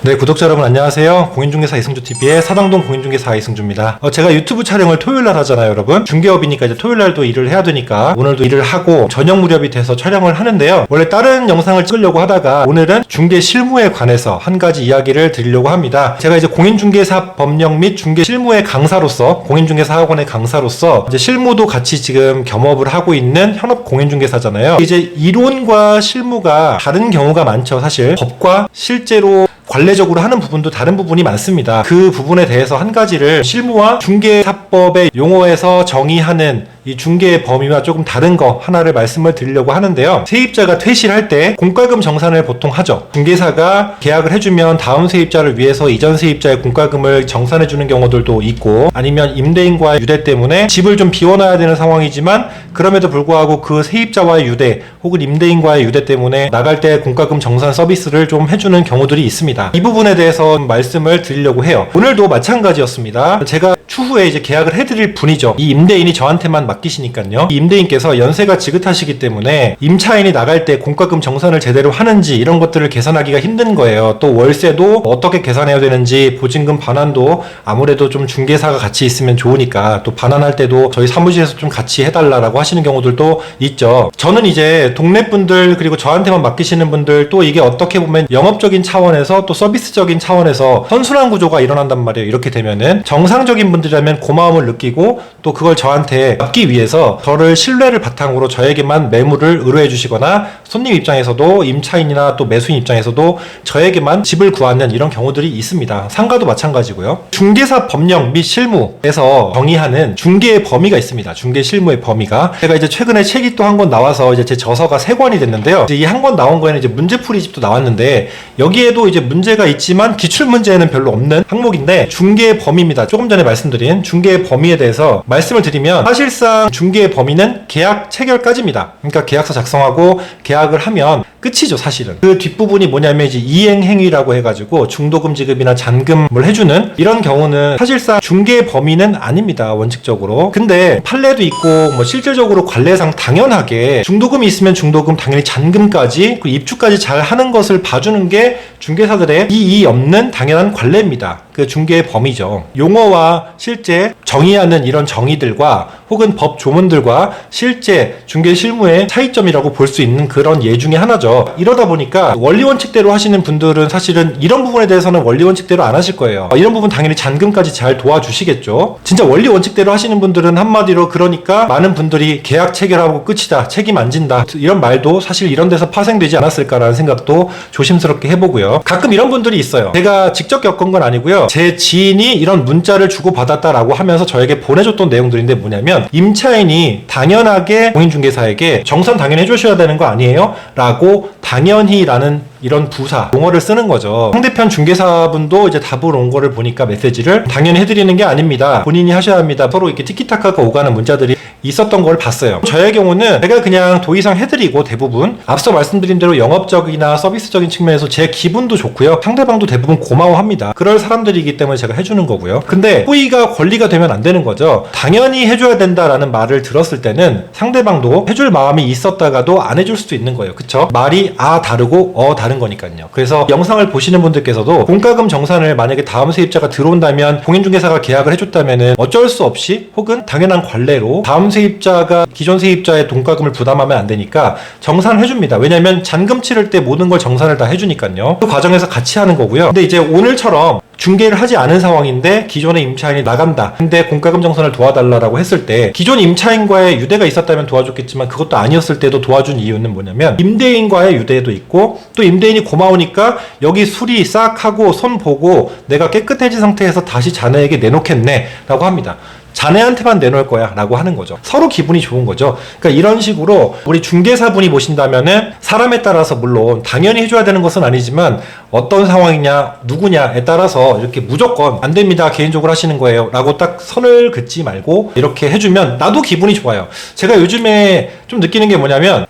네, 구독자 여러분 안녕하세요. 공인중개사 이승주TV의 사당동 공인중개사 이승주입니다. 제가 유튜브 촬영을 토요일날 하잖아요, 여러분. 중개업이니까 이제 토요일날도 일을 해야 되니까 오늘도 일을 하고 저녁 무렵이 돼서 촬영을 하는데요. 원래 다른 영상을 찍으려고 하다가 오늘은 중개 실무에 관해서 한 가지 이야기를 드리려고 합니다. 제가 이제 공인중개사 법령 및 중개 실무의 강사로서, 공인중개사 학원의 강사로서 이제 실무도 같이 지금 겸업을 하고 있는 현업 공인중개사잖아요. 이제 이론과 실무가 다른 경우가 많죠, 사실. 법과 실제로 관례적으로 하는 부분도 다른 부분이 많습니다. 그 부분에 대해서 한 가지를 실무와 중개사법의 용어에서 정의하는 이 중개의 범위와 조금 다른 거 하나를 말씀을 드리려고 하는데요. 세입자가 퇴실할 때 공과금 정산을 보통 하죠. 중개사가 계약을 해주면 다음 세입자를 위해서 이전 세입자의 공과금을 정산해주는 경우들도 있고, 아니면 임대인과의 유대 때문에 집을 좀 비워놔야 되는 상황이지만 그럼에도 불구하고 그 세입자와의 유대 혹은 임대인과의 유대 때문에 나갈 때 공과금 정산 서비스를 좀 해주는 경우들이 있습니다. 이 부분에 대해서 말씀을 드리려고 해요. 오늘도 마찬가지였습니다. 제가 추후에 이제 계약을 해드릴 분이죠. 이 임대인이 저한테만 맡기시니까요. 이 임대인께서 연세가 지긋하시기 때문에 임차인이 나갈 때 공과금 정산을 제대로 하는지 이런 것들을 계산하기가 힘든 거예요. 또 월세도 어떻게 계산해야 되는지, 보증금 반환도 아무래도 좀 중개사가 같이 있으면 좋으니까 또 반환할 때도 저희 사무실에서 좀 같이 해달라고 하시는 경우들도 있죠. 저는 이제 동네 분들 그리고 저한테만 맡기시는 분들, 또 이게 어떻게 보면 영업적인 차원에서 또 서비스적인 차원에서 선순환 구조가 일어난단 말이에요. 이렇게 되면은 정상적인 분들이라면 고마움을 느끼고 또 그걸 저한테 받기 위해서 저를 신뢰를 바탕으로 저에게만 매물을 의뢰해 주시거나, 손님 입장에서도 임차인이나 또 매수인 입장에서도 저에게만 집을 구하는 이런 경우들이 있습니다. 상가도 마찬가지고요. 중개사 법령 및 실무에서 정의하는 중개의 범위가 있습니다. 중개 실무의 범위가. 제가 이제 최근에 책이 또 한 권 나와서 이제 제 저서가 3권이 됐는데요. 이 한 권 나온 거에는 이제 문제풀이집도 나왔는데, 여기에도 이제 문제가 있지만 기출 문제에는 별로 없는 항목인데 중개의 범위입니다. 조금 전에 말씀드린 중개의 범위에 대해서 말씀을 드리면, 사실상 중개의 범위는 계약 체결까지입니다. 그러니까 계약서 작성하고 계약을 하면 끝이죠, 사실은. 그 뒷부분이 뭐냐면 이제 이행행위라고 해가지고 중도금 지급이나 잔금을 해주는 이런 경우는 사실상 중개의 범위는 아닙니다, 원칙적으로. 근데 판례도 있고 뭐 실질적으로 관례상 당연하게 중도금이 있으면 중도금, 당연히 잔금까지 그 입주까지 잘 하는 것을 봐주는 게 중개사들의 이의 없는 당연한 관례입니다. 그 중개의 범위죠. 용어와 실제 정의하는 이런 정의들과 혹은 법 조문들과 실제 중개 실무의 차이점이라고 볼 수 있는 그런 예 중에 하나죠. 이러다 보니까 원리 원칙대로 하시는 분들은 사실은 이런 부분에 대해서는 원리 원칙대로 안 하실 거예요. 이런 부분 당연히 잔금까지 잘 도와주시겠죠. 진짜 원리 원칙대로 하시는 분들은 한마디로, 그러니까 많은 분들이 계약 체결하고 끝이다, 책임 안 진다, 이런 말도 사실 이런 데서 파생되지 않았을까라는 생각도 조심스럽게 해보고요. 가끔 이런 분들이 있어요. 제가 직접 겪은 건 아니고요. 제 지인이 이런 문자를 주고받았다라고 하면서 저에게 보내줬던 내용들인데, 뭐냐면 임차인이 당연하게 공인중개사에게 정산 당연히 해주셔야 되는 거 아니에요? 라고 당연히라는 이런 부사, 용어를 쓰는 거죠. 상대편 중개사분도 이제 답을 온 거를 보니까 메시지를 당연히 해드리는 게 아닙니다, 본인이 하셔야 합니다, 서로 이렇게 티키타카가 오가는 문자들이 있었던 걸 봤어요. 저의 경우는 제가 그냥 도의상 해드리고, 대부분 앞서 말씀드린 대로 영업적이나 서비스적인 측면에서 제 기분도 좋고요, 상대방도 대부분 고마워합니다. 그럴 사람들이기 때문에 제가 해주는 거고요. 근데 호의가 권리가 되면 안 되는 거죠. 당연히 해줘야 된다라는 말을 들었을 때는 상대방도 해줄 마음이 있었다가도 안 해줄 수도 있는 거예요. 그쵸? 말이 다르고 다른 거니까요. 그래서 영상을 보시는 분들께서도 공과금 정산을 만약에 다음 세입자가 들어온다면, 공인중개사가 계약을 해줬다면은 어쩔 수 없이 혹은 당연한 관례로 다음 세입자가 기존 세입자의 공과금을 부담하면 안 되니까 정산을 해줍니다. 왜냐면 잔금 치를 때 모든 걸 정산을 다 해주니까요. 그 과정에서 같이 하는 거고요. 근데 이제 오늘처럼 중개를 하지 않은 상황인데 기존의 임차인이 나간다, 근데 공과금 정산을 도와달라고 했을 때, 기존 임차인과의 유대가 있었다면 도와줬겠지만 그것도 아니었을 때도 도와준 이유는 뭐냐면, 임대인과의 유대도 있고 또 임대인이 고마우니까 여기 수리 싹 하고 손 보고 내가 깨끗해진 상태에서 다시 자네에게 내놓겠네 라고 합니다. 자네한테만 내놓을 거야 라고 하는 거죠. 서로 기분이 좋은 거죠. 그러니까 이런 식으로 우리 중개사분이 보신다면은, 사람에 따라서 물론 당연히 해줘야 되는 것은 아니지만 어떤 상황이냐 누구냐에 따라서 이렇게 무조건 안 됩니다, 개인적으로 하시는 거예요 라고 딱 선을 긋지 말고 이렇게 해주면 나도 기분이 좋아요. 제가 요즘에 좀 느끼는 게 뭐냐면,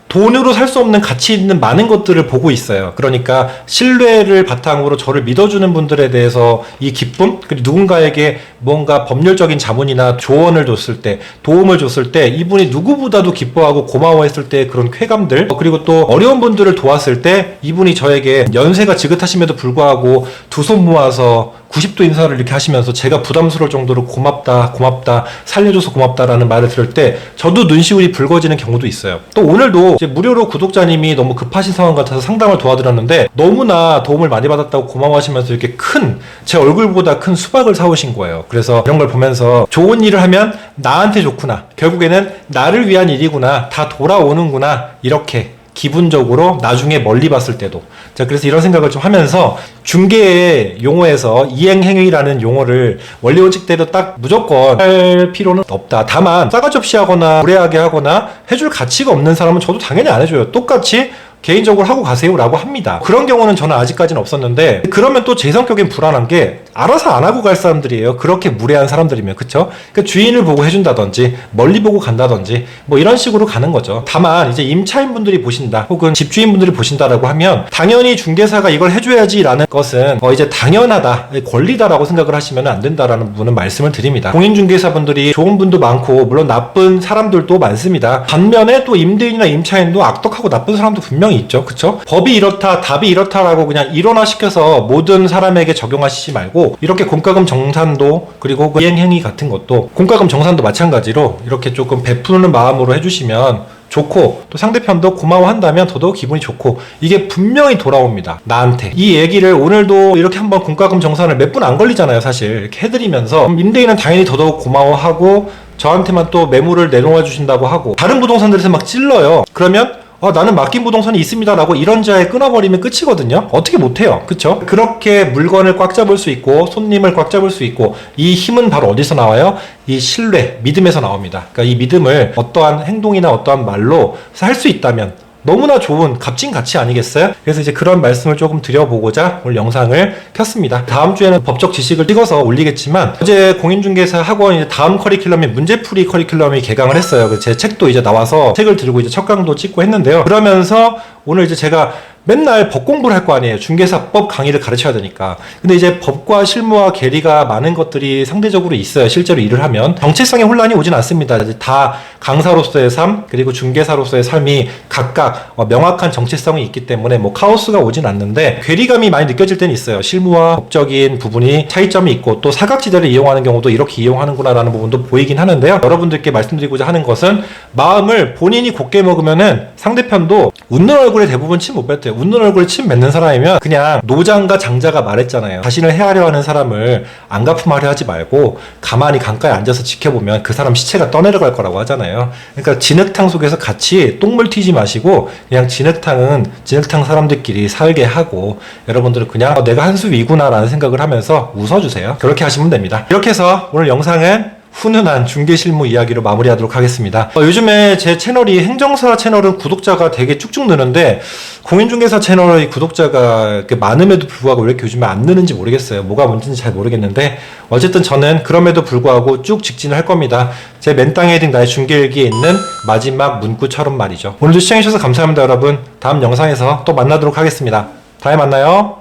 돈으로 살 수 없는 가치 있는 많은 것들을 보고 있어요. 그러니까 신뢰를 바탕으로 저를 믿어주는 분들에 대해서 이 기쁨, 그리고 누군가에게 뭔가 법률적인 자문이나 조언을 줬을 때, 도움을 줬을 때 이분이 누구보다도 기뻐하고 고마워했을 때 그런 쾌감들, 그리고 또 어려운 분들을 도왔을 때 이분이 저에게 연세가 지긋하심에도 불구하고 두 손 모아서 90도 인사를 이렇게 하시면서 제가 부담스러울 정도로 고맙다, 고맙다, 살려줘서 고맙다라는 말을 들을 때 저도 눈시울이 붉어지는 경우도 있어요. 또 오늘도 이제 무료로 구독자님이 너무 급하신 상황 같아서 상담을 도와드렸는데 너무나 도움을 많이 받았다고 고마워하시면서 이렇게 큰, 제 얼굴보다 큰 수박을 사오신 거예요. 그래서 이런 걸 보면서 좋은 일을 하면 나한테 좋구나, 결국에는 나를 위한 일이구나, 다 돌아오는구나, 이렇게 기분적으로 나중에 멀리 봤을 때도. 자, 그래서 이런 생각을 좀 하면서 중개의 용어에서 이행행위라는 용어를 원리 원칙대로 딱 무조건 할 필요는 없다. 다만 싸가지 없이 하거나 무례하게 하거나 해줄 가치가 없는 사람은 저도 당연히 안 해줘요. 똑같이 개인적으로 하고 가세요 라고 합니다. 그런 경우는 저는 아직까지는 없었는데, 그러면 또 제 성격엔 불안한 게 알아서 안 하고 갈 사람들이에요. 그렇게 무례한 사람들이면. 그쵸? 그러니까 주인을 보고 해준다든지 멀리 보고 간다든지 뭐 이런 식으로 가는 거죠. 다만 이제 임차인분들이 보신다 혹은 집주인분들이 보신다라고 하면 당연히 중개사가 이걸 해줘야지 라는 것은 이제 당연하다, 권리다라고 생각을 하시면 안 된다라는 부분은 말씀을 드립니다. 공인중개사분들이 좋은 분도 많고 물론 나쁜 사람들도 많습니다. 반면에 또 임대인이나 임차인도 악덕하고 나쁜 사람도 분명히 있죠. 그쵸? 법이 이렇다, 답이 이렇다라고 그냥 일원화시켜서 모든 사람에게 적용하시지 말고, 이렇게 공과금 정산도, 그리고 그 이행행위 같은 것도, 공과금 정산도 마찬가지로 이렇게 조금 베푸는 마음으로 해주시면 좋고, 또 상대편도 고마워한다면 더더욱 기분이 좋고, 이게 분명히 돌아옵니다. 나한테. 이 얘기를 오늘도 이렇게 한번 공과금 정산을 몇 분 안 걸리잖아요, 사실. 이렇게 해드리면서 임대인은 당연히 더더욱 고마워하고 저한테만 또 매물을 내놓아 주신다고 하고, 다른 부동산들에서 막 찔러요. 그러면 나는 맡긴 부동산이 있습니다 라고 이런저에 끊어버리면 끝이거든요. 어떻게 못해요. 그쵸? 그렇게 물건을 꽉 잡을 수 있고 손님을 꽉 잡을 수 있고, 이 힘은 바로 어디서 나와요? 이 신뢰, 믿음에서 나옵니다. 그러니까 이 믿음을 어떠한 행동이나 어떠한 말로 할 수 있다면 너무나 좋은 값진 가치 아니겠어요? 그래서 이제 그런 말씀을 조금 드려보고자 오늘 영상을 켰습니다. 다음 주에는 법적 지식을 찍어서 올리겠지만, 어제 공인중개사 학원 이제 다음 커리큘럼이 문제풀이 커리큘럼이 개강을 했어요. 그래서 제 책도 이제 나와서 책을 들고 이제 첫 강도 찍고 했는데요. 그러면서 오늘 이제 제가 맨날 법 공부를 할 거 아니에요. 중개사법 강의를 가르쳐야 되니까. 근데 이제 법과 실무와 괴리가 많은 것들이 상대적으로 있어요. 실제로 일을 하면. 정체성의 혼란이 오진 않습니다. 이제 다 강사로서의 삶, 그리고 중개사로서의 삶이 각각 명확한 정체성이 있기 때문에 뭐 카오스가 오진 않는데, 괴리감이 많이 느껴질 때는 있어요. 실무와 법적인 부분이 차이점이 있고, 또 사각지대를 이용하는 경우도 이렇게 이용하는구나 라는 부분도 보이긴 하는데요. 여러분들께 말씀드리고자 하는 것은, 마음을 본인이 곱게 먹으면은 상대편도 웃는 얼굴에 대부분 침 못 뱉어요. 웃는 얼굴에 침 뱉는 사람이면 그냥 노장과 장자가 말했잖아요. 자신을 헤아려 하는 사람을 안가품하려 하지 말고 가만히 강가에 앉아서 지켜보면 그 사람 시체가 떠내려갈 거라고 하잖아요. 그러니까 진흙탕 속에서 같이 똥물 튀지 마시고, 그냥 진흙탕은 진흙탕 사람들끼리 살게 하고, 여러분들은 그냥 내가 한 수 위구나 라는 생각을 하면서 웃어주세요. 그렇게 하시면 됩니다. 이렇게 해서 오늘 영상은 훈훈한 중개실무 이야기로 마무리하도록 하겠습니다. 요즘에 제 채널이 행정사 채널은 구독자가 되게 쭉쭉 느는데, 공인중개사 채널의 구독자가 이렇게 많음에도 불구하고 왜 이렇게 요즘에 안 느는지 모르겠어요. 뭐가 문제인지 잘 모르겠는데, 어쨌든 저는 그럼에도 불구하고 쭉 직진을 할 겁니다. 제 맨땅에 헤딩 나의 중개일기에 있는 마지막 문구처럼 말이죠. 오늘도 시청해주셔서 감사합니다, 여러분. 다음 영상에서 또 만나도록 하겠습니다. 다음에 만나요.